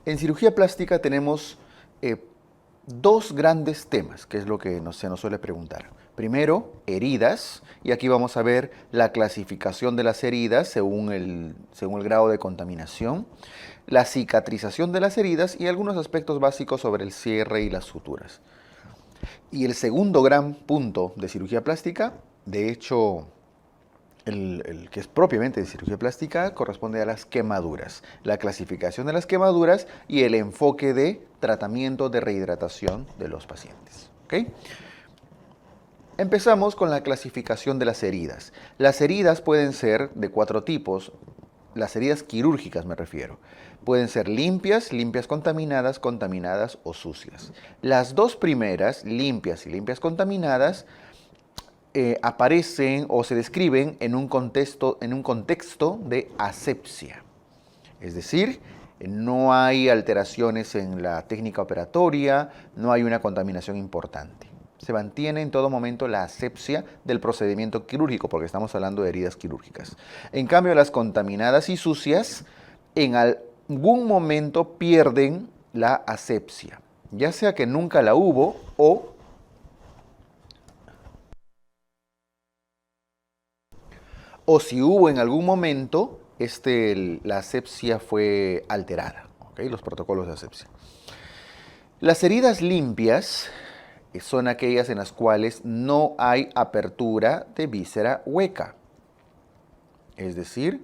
En cirugía plástica tenemos dos grandes temas, que es lo que se nos suele preguntar. Primero, heridas, y aquí vamos a ver la clasificación de las heridas según el grado de contaminación, la cicatrización de las heridas y algunos aspectos básicos sobre el cierre y las suturas. Y el segundo gran punto de cirugía plástica, de hecho, el que es propiamente de cirugía plástica, corresponde a las quemaduras, la clasificación de las quemaduras y el enfoque de tratamiento de rehidratación de los pacientes. ¿Okay? Empezamos con la clasificación de las heridas. Las heridas pueden ser de 4 tipos, las heridas quirúrgicas me refiero. Pueden ser limpias, limpias contaminadas, contaminadas o sucias. Las dos primeras, limpias y limpias contaminadas, aparecen o se describen en un contexto de asepsia. Es decir, no hay alteraciones en la técnica operatoria, no hay una contaminación importante. Se mantiene en todo momento la asepsia del procedimiento quirúrgico, porque estamos hablando de heridas quirúrgicas. En cambio, las contaminadas y sucias, en algún momento pierden la asepsia, ya sea que nunca la hubo o si hubo en algún momento, la asepsia fue alterada, ¿okay? Los protocolos de asepsia. Las heridas limpias son aquellas en las cuales no hay apertura de víscera hueca. Es decir,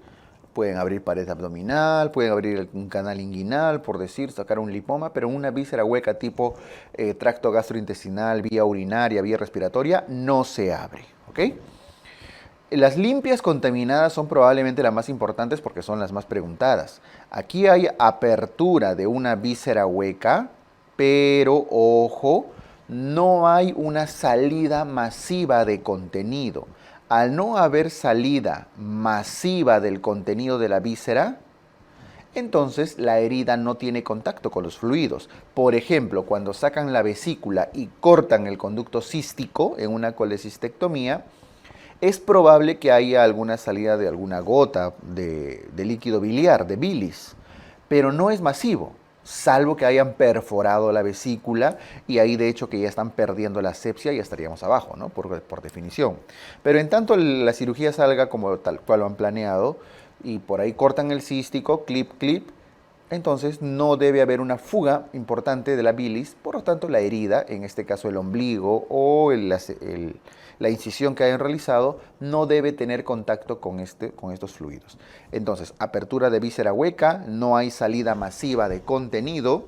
pueden abrir pared abdominal, pueden abrir un canal inguinal, por decir, sacar un lipoma, pero una víscera hueca tipo tracto gastrointestinal, vía urinaria, vía respiratoria, no se abre, ¿ok? Las limpias contaminadas son probablemente las más importantes porque son las más preguntadas. Aquí hay apertura de una víscera hueca, pero ojo, no hay una salida masiva de contenido. Al no haber salida masiva del contenido de la víscera, entonces la herida no tiene contacto con los fluidos. Por ejemplo, cuando sacan la vesícula y cortan el conducto cístico en una colecistectomía, es probable que haya alguna salida de alguna gota de líquido biliar, de bilis, pero no es masivo, salvo que hayan perforado la vesícula y ahí de hecho que ya están perdiendo la asepsia y estaríamos abajo, ¿no? Por definición. Pero en tanto la cirugía salga como tal cual lo han planeado y por ahí cortan el cístico, clip, entonces no debe haber una fuga importante de la bilis, por lo tanto la herida, en este caso el ombligo o la incisión que hayan realizado, no debe tener contacto con estos fluidos. Entonces, apertura de víscera hueca, no hay salida masiva de contenido.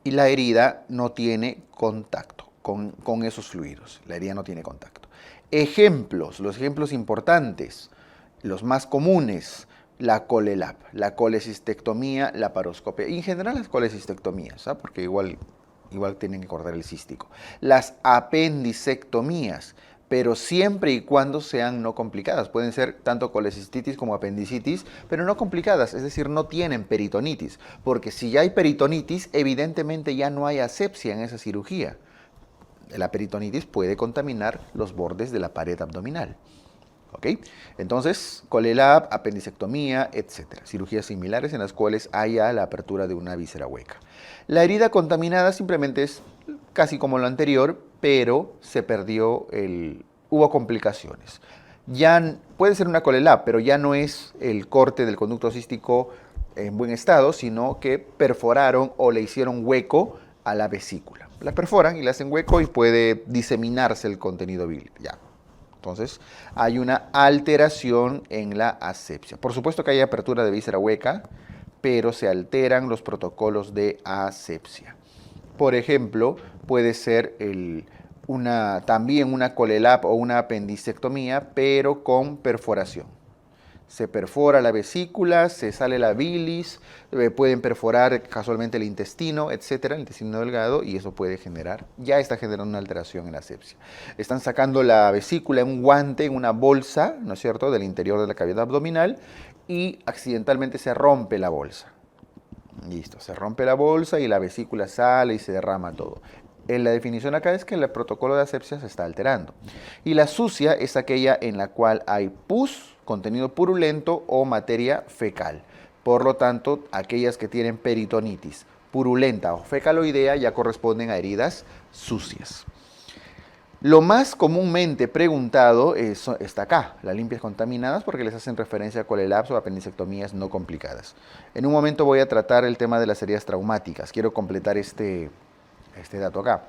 Y la herida no tiene contacto con esos fluidos. La herida no tiene contacto. Ejemplos, los ejemplos importantes, los más comunes, la colelap, la colecistectomía, la paroscopia. Y en general las colecistectomías, ¿sabes? Porque igual tienen que cortar el cístico. Las apendicectomías, pero siempre y cuando sean no complicadas. Pueden ser tanto colecistitis como apendicitis, pero no complicadas, es decir, no tienen peritonitis. Porque si ya hay peritonitis, evidentemente ya no hay asepsia en esa cirugía. La peritonitis puede contaminar los bordes de la pared abdominal. ¿Ok? Entonces, colelap, apendicectomía, etc. Cirugías similares en las cuales haya la apertura de una víscera hueca. La herida contaminada simplemente es casi como lo anterior, pero se perdió, hubo complicaciones. Ya puede ser una colelap, pero ya no es el corte del conducto cístico en buen estado, sino que perforaron o le hicieron hueco a la vesícula. La perforan y le hacen hueco y puede diseminarse el contenido biliar. Ya. Entonces, hay una alteración en la asepsia. Por supuesto que hay apertura de víscera hueca, pero se alteran los protocolos de asepsia. Por ejemplo, puede ser también una colelap o una apendicectomía, pero con perforación. Se perfora la vesícula, se sale la bilis, pueden perforar casualmente el intestino, etcétera, el intestino delgado, y eso ya está generando una alteración en la asepsia. Están sacando la vesícula en un guante, en una bolsa, ¿no es cierto?, del interior de la cavidad abdominal, y accidentalmente se rompe la bolsa. Listo, se rompe la bolsa y la vesícula sale y se derrama todo. La definición acá es que el protocolo de asepsia se está alterando. Y la sucia es aquella en la cual hay pus, contenido purulento o materia fecal. Por lo tanto, aquellas que tienen peritonitis purulenta o fecaloidea ya corresponden a heridas sucias. Lo más comúnmente preguntado está acá, las limpias contaminadas, porque les hacen referencia a colelapso o apendicectomías no complicadas. En un momento voy a tratar el tema de las heridas traumáticas. Quiero completar este dato acá.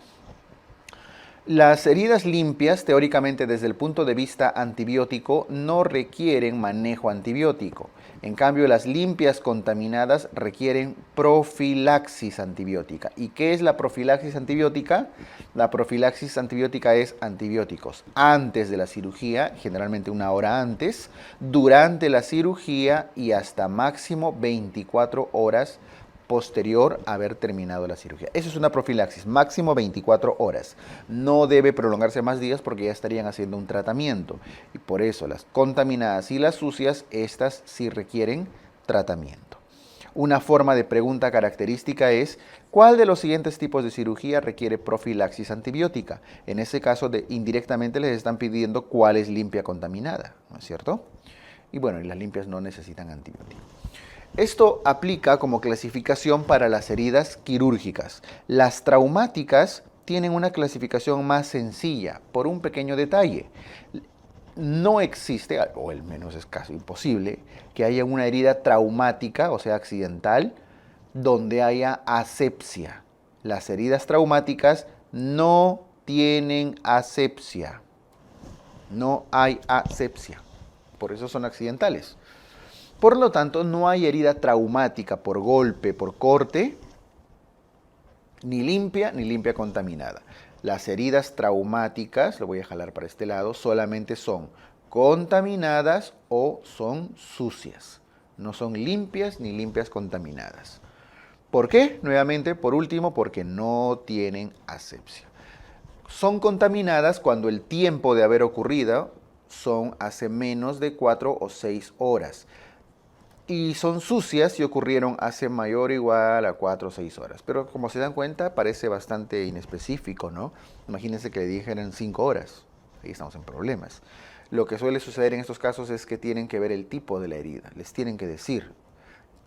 Las heridas limpias, teóricamente desde el punto de vista antibiótico, no requieren manejo antibiótico. En cambio, las limpias contaminadas requieren profilaxis antibiótica. ¿Y qué es la profilaxis antibiótica? La profilaxis antibiótica es antibióticos antes de la cirugía, generalmente una hora antes, durante la cirugía y hasta máximo 24 horas posterior a haber terminado la cirugía. Eso es una profilaxis, máximo 24 horas. No debe prolongarse más días porque ya estarían haciendo un tratamiento. Y por eso las contaminadas y las sucias, estas sí requieren tratamiento. Una forma de pregunta característica es, ¿cuál de los siguientes tipos de cirugía requiere profilaxis antibiótica? En ese caso, indirectamente les están pidiendo cuál es limpia contaminada, ¿no es cierto? Y bueno, las limpias no necesitan antibiótico. Esto aplica como clasificación para las heridas quirúrgicas. Las traumáticas tienen una clasificación más sencilla por un pequeño detalle. No existe, o al menos es casi imposible, que haya una herida traumática, o sea, accidental, donde haya asepsia. Las heridas traumáticas no tienen asepsia. No hay asepsia. Por eso son accidentales. Por lo tanto, no hay herida traumática por golpe, por corte, ni limpia contaminada. Las heridas traumáticas, lo voy a jalar para este lado, solamente son contaminadas o son sucias. No son limpias ni limpias contaminadas. ¿Por qué? Nuevamente, por último, porque no tienen asepsia. Son contaminadas cuando el tiempo de haber ocurrido son hace menos de 4 o 6 horas. Y son sucias si ocurrieron hace mayor o igual a 4 o 6 horas. Pero como se dan cuenta, parece bastante inespecífico, ¿no? Imagínense que le dijeran 5 horas. Ahí estamos en problemas. Lo que suele suceder en estos casos es que tienen que ver el tipo de la herida. Les tienen que decir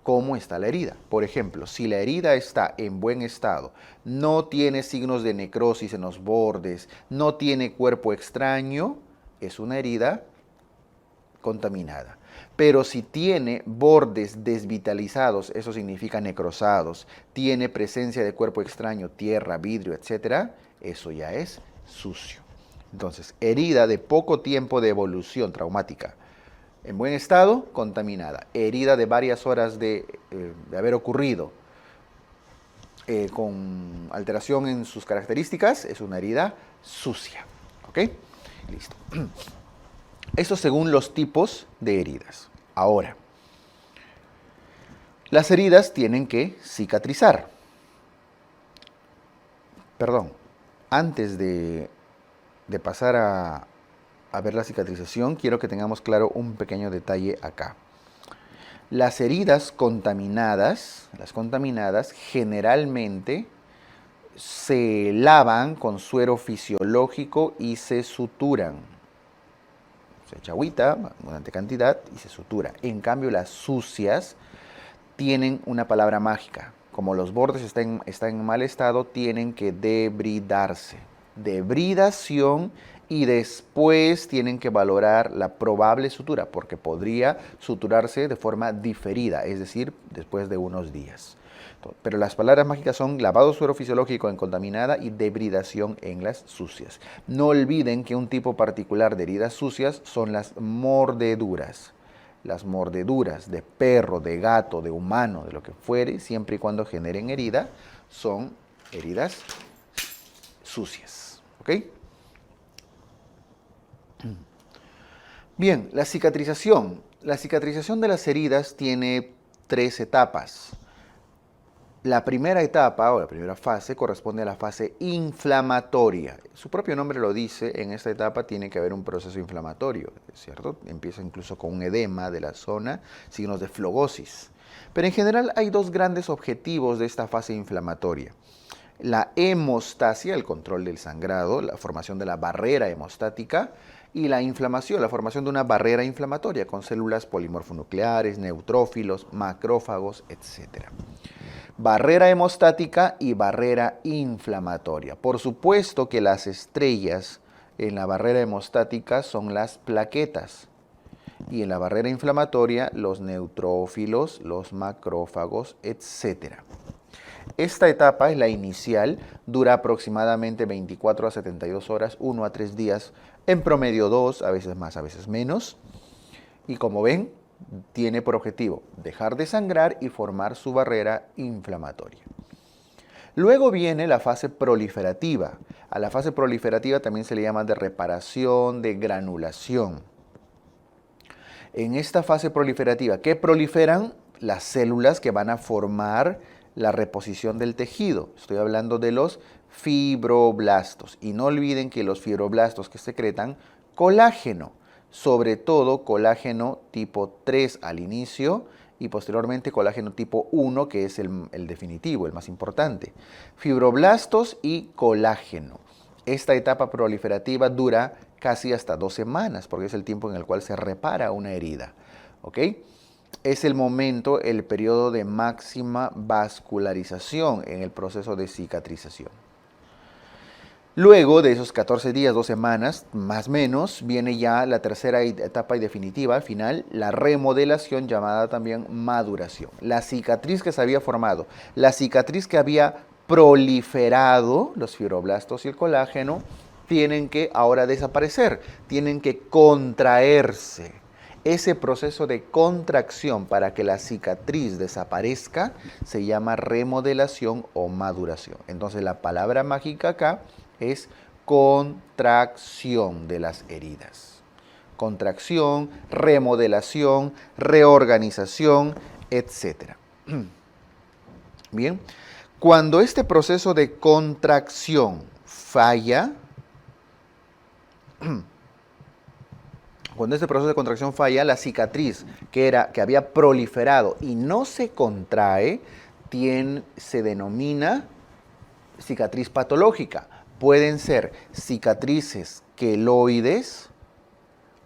cómo está la herida. Por ejemplo, si la herida está en buen estado, no tiene signos de necrosis en los bordes, no tiene cuerpo extraño, es una herida contaminada. Pero si tiene bordes desvitalizados, eso significa necrosados, tiene presencia de cuerpo extraño, tierra, vidrio, etc., eso ya es sucio. Entonces, herida de poco tiempo de evolución traumática, en buen estado, contaminada. Herida de varias horas de haber ocurrido, con alteración en sus características, es una herida sucia. ¿Ok? Listo. Eso según los tipos de heridas. Ahora, las heridas tienen que cicatrizar. Perdón, antes de pasar a ver la cicatrización, quiero que tengamos claro un pequeño detalle acá. Las heridas contaminadas, generalmente se lavan con suero fisiológico y se suturan. Se echa agüita, abundante cantidad, y se sutura. En cambio, las sucias tienen una palabra mágica. Como los bordes están en mal estado, tienen que debridarse. Debridación, y después tienen que valorar la probable sutura, porque podría suturarse de forma diferida, es decir, después de unos días. Pero las palabras mágicas son lavado suero fisiológico en contaminada y debridación en las sucias. No olviden que un tipo particular de heridas sucias son las mordeduras. Las mordeduras de perro, de gato, de humano, de lo que fuere, siempre y cuando generen herida, son heridas sucias. ¿Ok? Bien, la cicatrización. La cicatrización de las heridas tiene 3 etapas. La primera etapa o la primera fase corresponde a la fase inflamatoria. Su propio nombre lo dice, en esta etapa tiene que haber un proceso inflamatorio, ¿cierto? Empieza incluso con un edema de la zona, signos de flegosis. Pero en general hay 2 grandes objetivos de esta fase inflamatoria. la hemostasia, el control del sangrado, la formación de la barrera hemostática, y la inflamación, la formación de una barrera inflamatoria con células polimorfonucleares, neutrófilos, macrófagos, etc. Barrera hemostática y barrera inflamatoria. Por supuesto que las estrellas en la barrera hemostática son las plaquetas y en la barrera inflamatoria los neutrófilos, los macrófagos, etc. Esta etapa es la inicial, dura aproximadamente 24 a 72 horas, 1 a 3 días, en promedio 2, a veces más, a veces menos. Y como ven, tiene por objetivo dejar de sangrar y formar su barrera inflamatoria. Luego viene la fase proliferativa. A la fase proliferativa también se le llama de reparación, de granulación. En esta fase proliferativa, ¿qué proliferan? Las células que van a formar la reposición del tejido. Estoy hablando de los fibroblastos. Y no olviden que los fibroblastos que secretan colágeno, sobre todo colágeno tipo 3 al inicio y posteriormente colágeno tipo 1, que es el definitivo, el más importante. Fibroblastos y colágeno. Esta etapa proliferativa dura casi hasta 2 semanas, porque es el tiempo en el cual se repara una herida. ¿Ok? Es el momento, el periodo de máxima vascularización en el proceso de cicatrización. Luego de esos 14 días, 2 semanas, más o menos, viene ya la tercera etapa y definitiva, final, la remodelación, llamada también maduración. La cicatriz que se había formado, la cicatriz que había proliferado, los fibroblastos y el colágeno, tienen que ahora desaparecer, tienen que contraerse. Ese proceso de contracción para que la cicatriz desaparezca se llama remodelación o maduración. Entonces la palabra mágica acá es contracción de las heridas. Contracción, remodelación, reorganización, etc. Bien, cuando este proceso de contracción falla, la cicatriz que había proliferado y no se contrae, se denomina cicatriz patológica. Pueden ser cicatrices queloides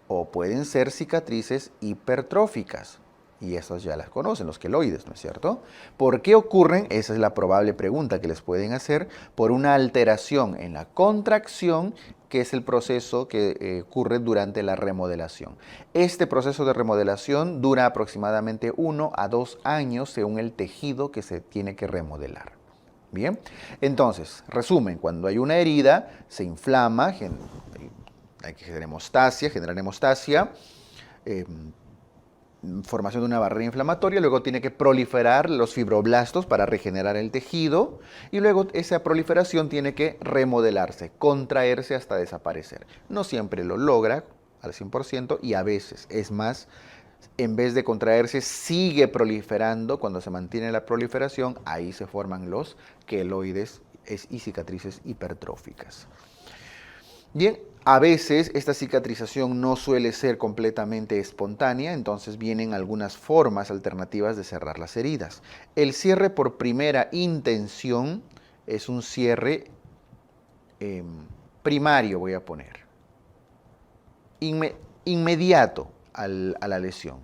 o pueden ser cicatrices hipertróficas. Y esas ya las conocen, los queloides, ¿no es cierto? ¿Por qué ocurren? Esa es la probable pregunta que les pueden hacer. Por una alteración en la contracción, que es el proceso que ocurre durante la remodelación. Este proceso de remodelación dura aproximadamente 1 a 2 años según el tejido que se tiene que remodelar. Bien, entonces, resumen, cuando hay una herida, se inflama, hay que generar hemostasia, formación de una barrera inflamatoria, luego tiene que proliferar los fibroblastos para regenerar el tejido y luego esa proliferación tiene que remodelarse, contraerse hasta desaparecer. No siempre lo logra al 100% y a veces, es más, en vez de contraerse, sigue proliferando. Cuando se mantiene la proliferación, ahí se forman los queloides y cicatrices hipertróficas. Bien, a veces esta cicatrización no suele ser completamente espontánea, entonces vienen algunas formas alternativas de cerrar las heridas. El cierre por primera intención es un cierre primario, voy a poner, inmediato a la lesión.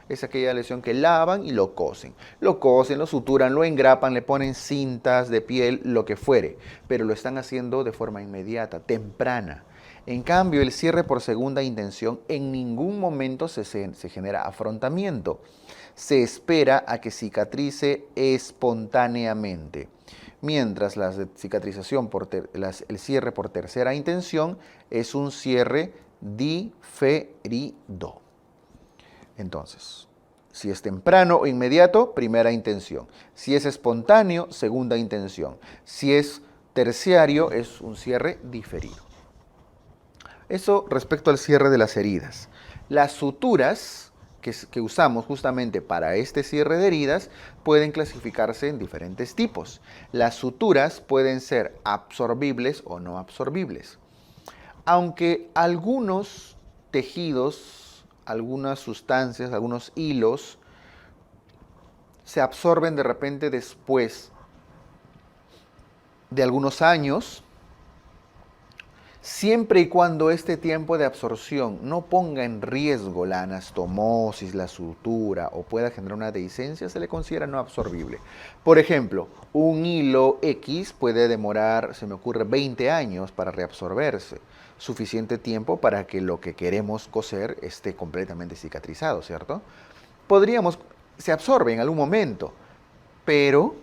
Es aquella lesión que lavan y lo cosen. Lo cosen, lo suturan, lo engrapan, le ponen cintas de piel, lo que fuere, pero lo están haciendo de forma inmediata, temprana. En cambio, el cierre por segunda intención en ningún momento se genera afrontamiento. Se espera a que cicatrice espontáneamente. Mientras la cicatrización el cierre por tercera intención es un cierre diferido. Entonces, si es temprano o inmediato, primera intención. Si es espontáneo, segunda intención. Si es terciario, es un cierre diferido. Eso respecto al cierre de las heridas. Las suturas que usamos justamente para este cierre de heridas pueden clasificarse en diferentes tipos. Las suturas pueden ser absorbibles o no absorbibles. Aunque algunos tejidos, algunas sustancias, algunos hilos se absorben de repente después de algunos años, siempre y cuando este tiempo de absorción no ponga en riesgo la anastomosis, la sutura o pueda generar una dehiscencia, se le considera no absorbible. Por ejemplo, un hilo X puede demorar, se me ocurre, 20 años para reabsorberse. Suficiente tiempo para que lo que queremos coser esté completamente cicatrizado, ¿cierto? Se absorbe en algún momento, pero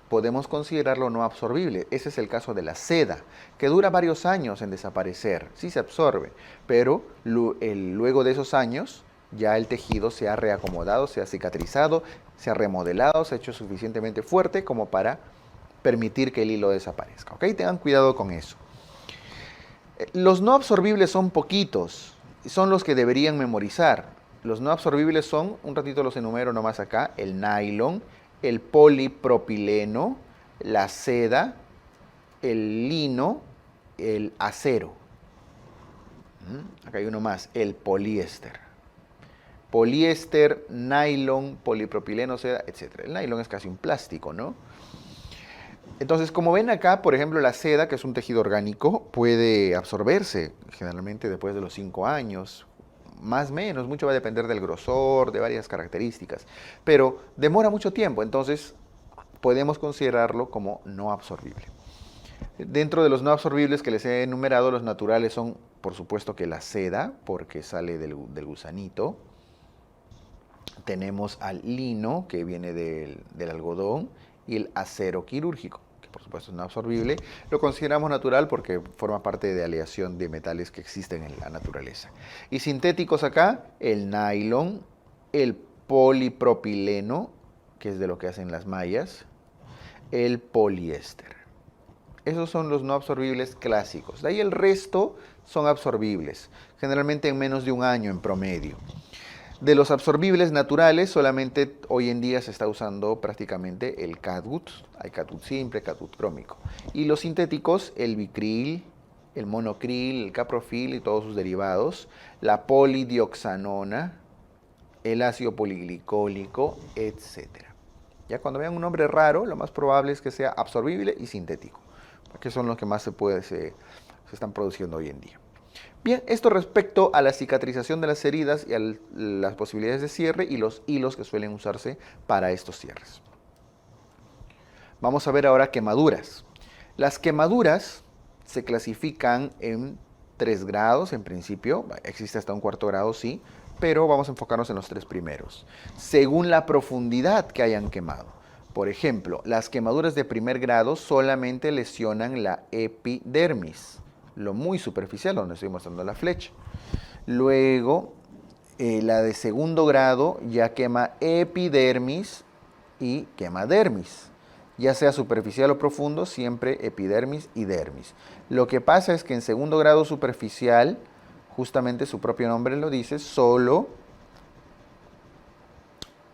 podemos considerarlo no absorbible. Ese es el caso de la seda, que dura varios años en desaparecer. Sí se absorbe, pero luego de esos años ya el tejido se ha reacomodado, se ha cicatrizado, se ha remodelado, se ha hecho suficientemente fuerte como para permitir que el hilo desaparezca. ¿Ok? Tengan cuidado con eso. Los no absorbibles son poquitos, son los que deberían memorizar. Los no absorbibles son, un ratito los enumero nomás acá, el nylon, el polipropileno, la seda, el lino, el acero. Acá hay uno más, el poliéster. Poliéster, nylon, polipropileno, seda, etc. El nylon es casi un plástico, ¿no? Entonces, como ven acá, por ejemplo, la seda, que es un tejido orgánico, puede absorberse generalmente después de los 5 años, más o menos, mucho va a depender del grosor, de varias características, pero demora mucho tiempo, entonces podemos considerarlo como no absorbible. Dentro de los no absorbibles que les he enumerado, los naturales son, por supuesto, que la seda, porque sale del gusanito. Tenemos al lino, que viene del algodón, y el acero quirúrgico, que por supuesto es no absorbible. Lo consideramos natural porque forma parte de aleación de metales que existen en la naturaleza. Y sintéticos acá, el nylon, el polipropileno, que es de lo que hacen las mallas, el poliéster. Esos son los no absorbibles clásicos. De ahí el resto son absorbibles, generalmente en menos de un año en promedio. De los absorbibles naturales, solamente hoy en día se está usando prácticamente el catgut. Hay catgut simple, catgut crómico. Y los sintéticos, el bicril, el monocril, el caprofil y todos sus derivados, la polidioxanona, el ácido poliglicólico, etc. Ya cuando vean un nombre raro, lo más probable es que sea absorbible y sintético, que son los que más se están produciendo hoy en día. Bien, esto respecto a la cicatrización de las heridas y a las posibilidades de cierre y los hilos que suelen usarse para estos cierres. Vamos a ver ahora quemaduras. Las quemaduras se clasifican en 3 grados en principio, existe hasta un 4º grado, sí, pero vamos a enfocarnos en los 3 primeros, según la profundidad que hayan quemado. Por ejemplo, las quemaduras de primer grado solamente lesionan la epidermis, lo muy superficial, donde estoy mostrando la flecha. Luego, la de segundo grado ya quema epidermis y quema dermis. Ya sea superficial o profundo, siempre epidermis y dermis. Lo que pasa es que en segundo grado superficial, justamente su propio nombre lo dice, solo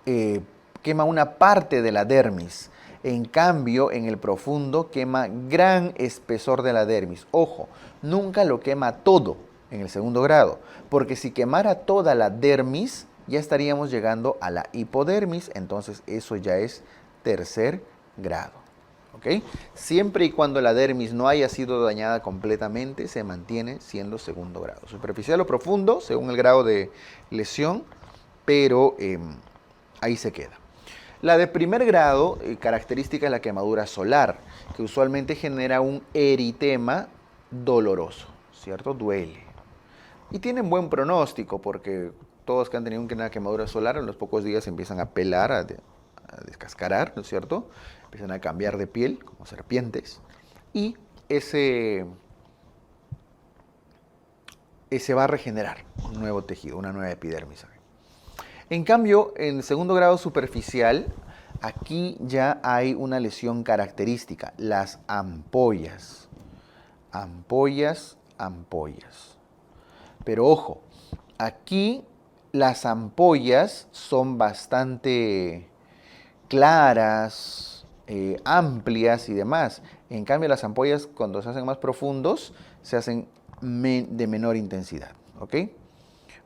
quema una parte de la dermis. En cambio, en el profundo quema gran espesor de la dermis. Ojo, nunca lo quema todo en el segundo grado, porque si quemara toda la dermis, ya estaríamos llegando a la hipodermis, entonces eso ya es 3er grado. ¿Ok? Siempre y cuando la dermis no haya sido dañada completamente, se mantiene siendo segundo grado. Superficial o profundo, según el grado de lesión, pero ahí se queda. La de primer grado, característica es la quemadura solar, que usualmente genera un eritema doloroso, ¿cierto? Duele. Y tienen buen pronóstico, porque todos que han tenido una quemadura solar, en los pocos días empiezan a pelar, a descascarar, ¿no es cierto? Empiezan a cambiar de piel, como serpientes, y ese va a regenerar un nuevo tejido, una nueva epidermis. En cambio, en segundo grado superficial, aquí ya hay una lesión característica, las ampollas. Ampollas, ampollas. Pero ojo, aquí las ampollas son bastante claras, amplias y demás. En cambio, las ampollas, cuando se hacen más profundos, se hacen de menor intensidad. ¿Ok?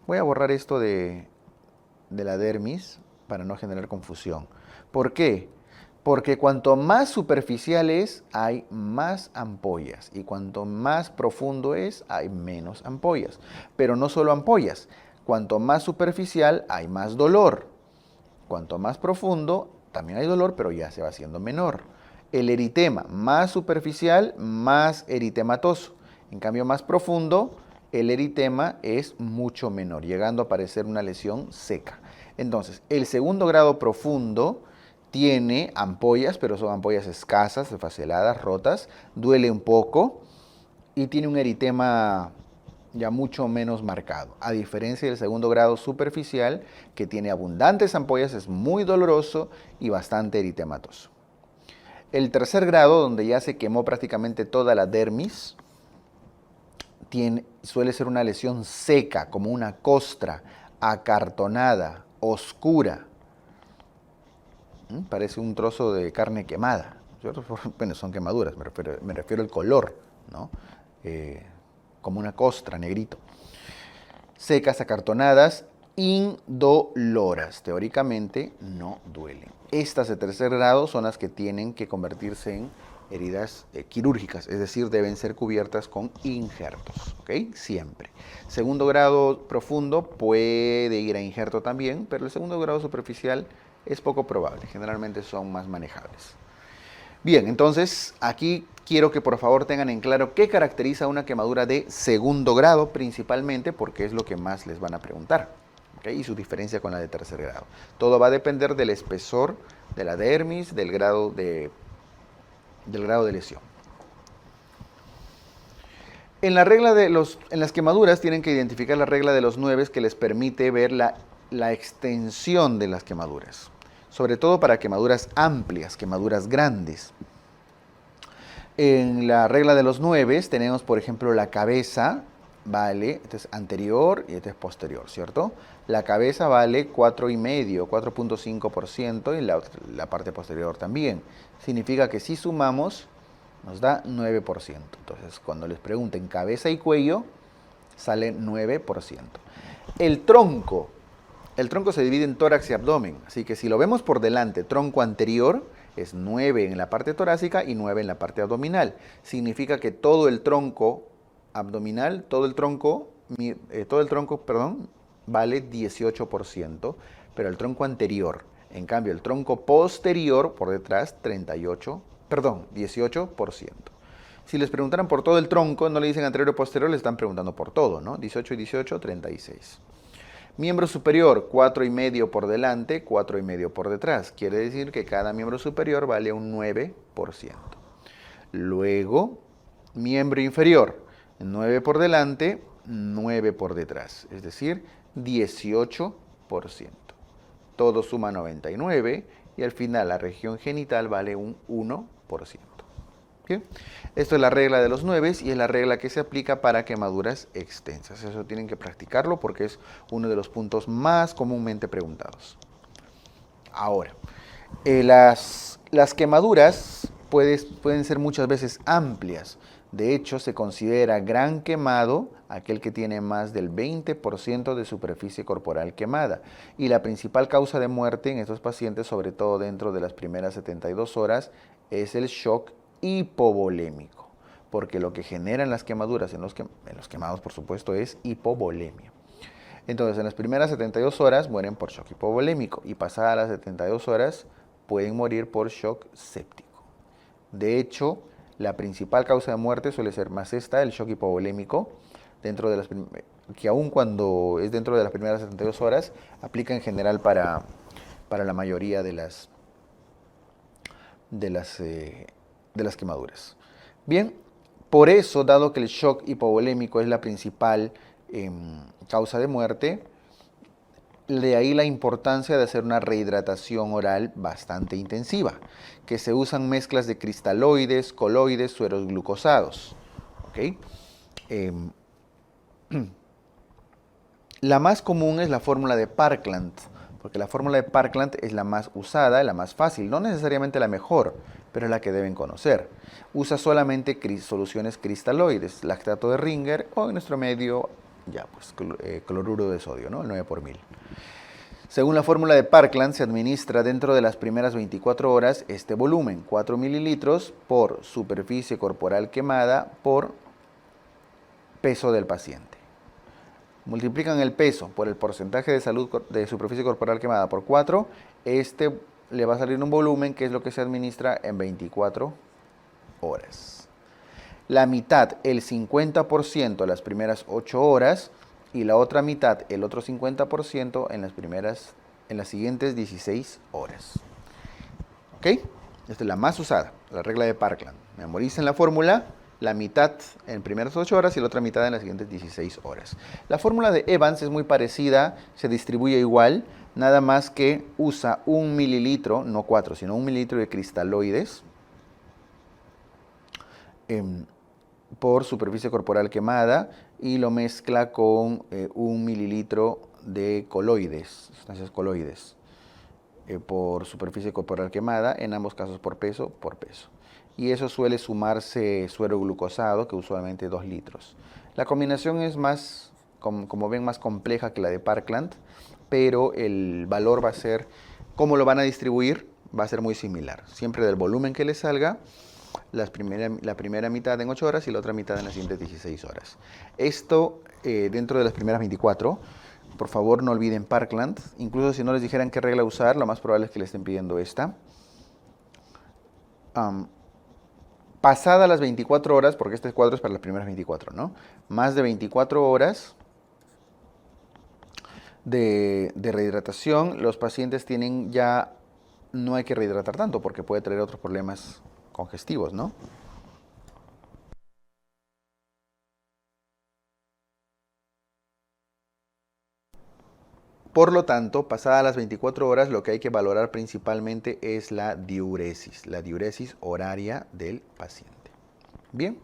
Voy a borrar esto de la dermis para no generar confusión. ¿Por qué? Porque cuanto más superficial es, hay más ampollas. Y cuanto más profundo es, hay menos ampollas. Pero no solo ampollas. Cuanto más superficial, hay más dolor. Cuanto más profundo, también hay dolor, pero ya se va haciendo menor. El eritema más superficial, más eritematoso. En cambio, más profundo, el eritema es mucho menor, llegando a parecer una lesión seca. Entonces, el segundo grado profundo tiene ampollas, pero son ampollas escasas, desfaceladas, rotas, duele un poco y tiene un eritema ya mucho menos marcado. A diferencia del segundo grado superficial, que tiene abundantes ampollas, es muy doloroso y bastante eritematoso. El tercer grado, donde ya se quemó prácticamente toda la dermis, suele ser una lesión seca, como una costra, acartonada, oscura. Parece un trozo de carne quemada. Bueno, son quemaduras, me refiero al color, ¿no? Como una costra, negrito. Secas, acartonadas, indoloras. Teóricamente no duelen. Estas de tercer grado son las que tienen que convertirse en heridas quirúrgicas, es decir, deben ser cubiertas con injertos, ¿ok? Siempre. Segundo grado profundo puede ir a injerto también, pero el segundo grado superficial es poco probable, generalmente son más manejables. Bien, entonces aquí quiero que por favor tengan en claro qué caracteriza una quemadura de segundo grado, principalmente porque es lo que más les van a preguntar, ¿okay? Y su diferencia con la de tercer grado. Todo va a depender del espesor de la dermis, del grado de lesión. En las quemaduras tienen que identificar la regla de los 9 que les permite ver la extensión de las quemaduras, sobre todo para quemaduras amplias, quemaduras grandes. En la regla de los 9 tenemos, por ejemplo, la cabeza, vale, este es anterior y este es posterior, ¿cierto? La cabeza vale 4,5, 4.5% y la parte posterior también. Significa que si sumamos, nos da 9%. Entonces, cuando les pregunten cabeza y cuello, sale 9%. El tronco se divide en tórax y abdomen, así que si lo vemos por delante, tronco anterior es 9 en la parte torácica y 9 en la parte abdominal. Significa que todo el tronco abdominal, todo el tronco, vale 18%, pero el tronco anterior, en cambio el tronco posterior por detrás, 18%. Si les preguntaran por todo el tronco, no le dicen anterior o posterior, le están preguntando por todo, ¿no? 18 y 18, 36. Miembro superior, 4,5 por delante, 4,5 por detrás. Quiere decir que cada miembro superior vale un 9%. Luego, miembro inferior, 9 por delante, 9 por detrás. Es decir, 18%. Todo suma 99 y al final la región genital vale un 1%. ¿Bien? Esto es la regla de los 9 y es la regla que se aplica para quemaduras extensas. Eso tienen que practicarlo porque es uno de los puntos más comúnmente preguntados. Ahora, las quemaduras pueden ser muchas veces amplias. De hecho, se considera gran quemado aquel que tiene más del 20% de superficie corporal quemada. Y la principal causa de muerte en estos pacientes, sobre todo dentro de las primeras 72 horas, es el shock hipovolémico, porque lo que generan las quemaduras en los quemados, por supuesto, es hipovolemia. Entonces, en las primeras 72 horas mueren por shock hipovolémico y pasadas las 72 horas pueden morir por shock séptico. De hecho, la principal causa de muerte suele ser más el shock hipovolémico, que aun cuando es dentro de las primeras 72 horas, aplica en general para la mayoría de las quemaduras. Bien, por eso, dado que el shock hipovolémico es la principal causa de muerte, de ahí la importancia de hacer una rehidratación oral bastante intensiva, que se usan mezclas de cristaloides, coloides, sueros glucosados. ¿Okay? La más común es la fórmula de Parkland, porque la fórmula de Parkland es la más usada, la más fácil, no necesariamente la mejor, pero es la que deben conocer. Usa solamente soluciones cristaloides, lactato de Ringer o en nuestro medio, cloruro de sodio, ¿no? El 9 por 1000. Según la fórmula de Parkland, se administra dentro de las primeras 24 horas este volumen, 4 mililitros por superficie corporal quemada por peso del paciente. Multiplican el peso por el porcentaje de salud de superficie corporal quemada por 4, este le va a salir un volumen que es lo que se administra en 24 horas. La mitad, el 50% las primeras 8 horas y la otra mitad, el otro 50% en las siguientes 16 horas. ¿Ok? Esta es la más usada, la regla de Parkland. Memoricen la fórmula, la mitad en primeras 8 horas y la otra mitad en las siguientes 16 horas. La fórmula de Evans es muy parecida, se distribuye igual, nada más que usa 1 mililitro, no 4, sino 1 mililitro de cristaloides por superficie corporal quemada y lo mezcla con 1 mililitro de coloides, sustancias coloides, por superficie corporal quemada, en ambos casos por peso. Y eso suele sumarse suero glucosado, que usualmente 2 litros. La combinación es más, como ven, más compleja que la de Parkland, pero el valor va a ser, cómo lo van a distribuir, va a ser muy similar. Siempre del volumen que le salga, la primera mitad en 8 horas y la otra mitad en las siguientes 16 horas. Esto dentro de las primeras 24. Por favor, no olviden Parkland. Incluso si no les dijeran qué regla usar, lo más probable es que le estén pidiendo esta. Pasada las 24 horas, porque este cuadro es para las primeras 24, ¿no? Más de 24 horas de rehidratación, los pacientes tienen ya, no hay que rehidratar tanto porque puede traer otros problemas congestivos, ¿no? Por lo tanto, pasadas las 24 horas, lo que hay que valorar principalmente es la diuresis horaria del paciente. Bien.